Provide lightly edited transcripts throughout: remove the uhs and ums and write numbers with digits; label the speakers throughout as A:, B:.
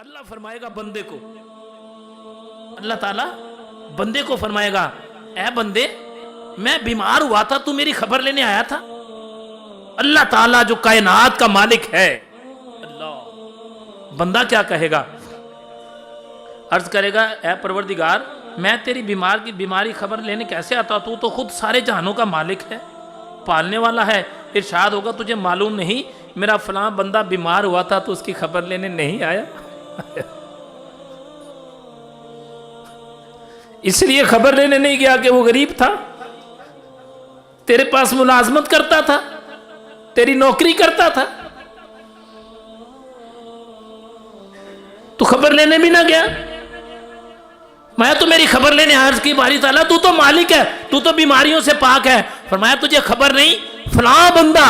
A: अल्लाह फरमाएगा बंदे को, अल्लाह ताला बंदे को फरमाएगा, ऐ बंदे मैं बीमार हुआ था, तू मेरी खबर लेने आया था। अल्लाह ताला जो कायनात का मालिक है, अल्लाह, बंदा क्या कहेगा? अर्ज करेगा, ऐ परवरदिगार मैं तेरी बीमारी खबर लेने कैसे आता? तू तो खुद सारे जहानों का मालिक है, पालने वाला है। इरशाद होगा, तुझे मालूम नहीं मेरा फलां बंदा बीमार हुआ था तो उसकी खबर लेने नहीं आया? इसलिए खबर लेने नहीं गया कि वो गरीब था, तेरे पास मुलाजमत करता था, तेरी नौकरी करता था, तू खबर लेने भी ना गया। मैं तो मेरी खबर लेने अर्ज की, बारी ताला तू तो मालिक है, तू तो बीमारियों से पाक है। फरमाया तुझे खबर नहीं, फलां बंदा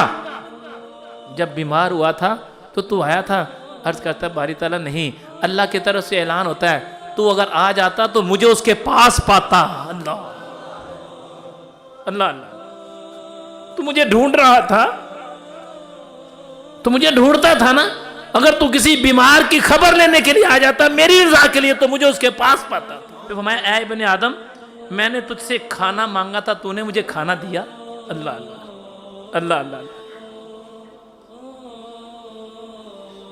A: जब बीमार हुआ था तो तू आया था? अर्ज करता बारी ताला नहीं, अल्लाह की तरफ से ऐलान होता है, तू अगर आ जाता तो मुझे उसके पास पाता। अल्लाह अल्लाह अल्लाह, तू मुझे ढूंढ रहा था, तू मुझे ढूंढता था ना, अगर तू किसी बीमार की खबर लेने के लिए आ जाता मेरी रजा के लिए तो मुझे उसके पास पाता। तो मैं, ऐ इब्ने आदम मैंने तुझसे खाना मांगा था, तूने मुझे खाना दिया? अल्लाह अल्लाह अल्लाह अल्लाह,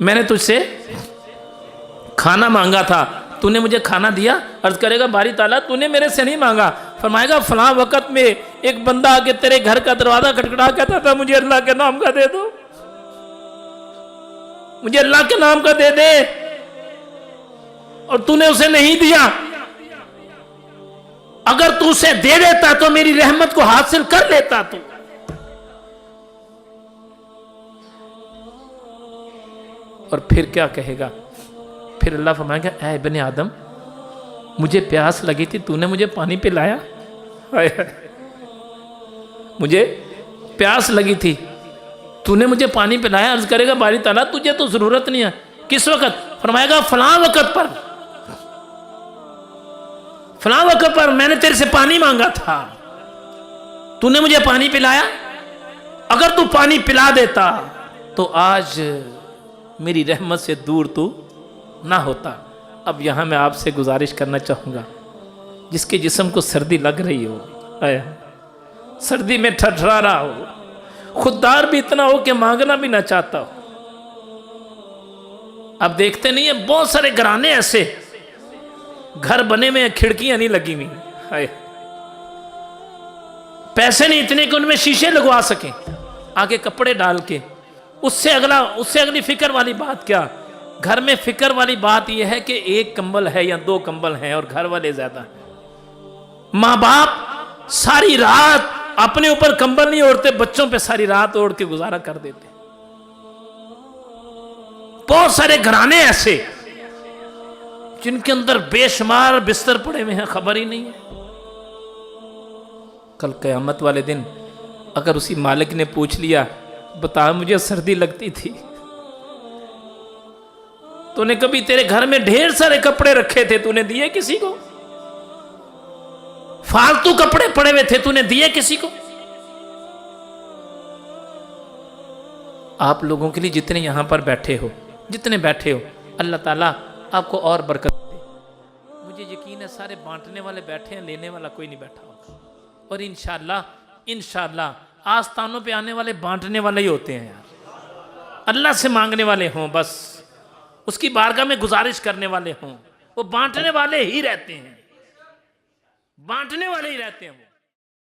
A: मैंने तुझसे खाना मांगा था, तूने मुझे खाना दिया? अर्ज करेगा बारी ताला तूने मेरे से नहीं मांगा। फरमाएगा फलां वक़्त में एक बंदा आके तेरे घर का दरवाजा खटखटा कहता था, मुझे अल्लाह के नाम का दे दो, मुझे अल्लाह के नाम का दे दे, और तूने उसे नहीं दिया। अगर तू उसे दे देता तो मेरी रहमत को हासिल कर लेता तू। और फिर क्या कहेगा? फिर अल्लाह फरमाएगा, ऐ इब्ने आदम मुझे प्यास लगी थी, तूने मुझे पानी पिलाया? मुझे प्यास लगी थी, तूने मुझे पानी पिलाया? अर्ज करेगा बारी ताला तुझे तो जरूरत नहीं है। किस वक़्त? फरमाएगा फलां वक़्त पर, फलां वक़्त पर मैंने तेरे से पानी मांगा था, तूने मुझे पानी पिलाया? अगर तू पानी पिला देता तो आज मेरी रहमत से दूर तू ना होता। अब यहाँ मैं आपसे गुजारिश करना चाहूँगा, जिसके जिस्म को सर्दी लग रही हो, सर्दी में ठठरा रहा हो, खुददार भी इतना हो कि मांगना भी ना चाहता हो। अब देखते नहीं है बहुत सारे घराने ऐसे घर बने में खिड़कियां नहीं लगी हुई, पैसे नहीं इतने कि उनमें शीशे लगवा सकें, आगे कपड़े डाल के। उससे अगली फिक्र वाली बात क्या? घर में फिक्र वाली बात यह है कि एक कंबल है या दो कंबल हैं और घर वाले ज्यादा हैं। माँ बाप सारी रात अपने ऊपर कंबल नहीं ओढ़ते, बच्चों पे सारी रात ओढ़ के गुजारा कर देते। बहुत सारे घराने ऐसे जिनके अंदर बेशुमार बिस्तर पड़े हुए हैं, खबर ही नहीं है। कल क़यामत वाले दिन अगर उसी मालिक ने पूछ लिया, बता मुझे सर्दी लगती थी, तूने कभी, तेरे घर में ढेर सारे कपड़े रखे थे, तूने दिए किसी को? फालतू कपड़े पड़े हुए थे, तूने दिए किसी को? आप लोगों के लिए जितने यहां पर बैठे हो, जितने बैठे हो, अल्लाह ताला आपको और बरकत दे। मुझे यकीन है सारे बांटने वाले बैठे हैं, लेने वाला कोई नहीं बैठा होगा। और इंशाअल्लाह आस्थानों पे आने वाले बांटने वाले ही होते हैं यार। अल्लाह से मांगने वाले हों, बस उसकी बारगाह में गुजारिश करने वाले हों, वो बांटने वाले ही रहते हैं, बांटने वाले ही रहते हैं वो।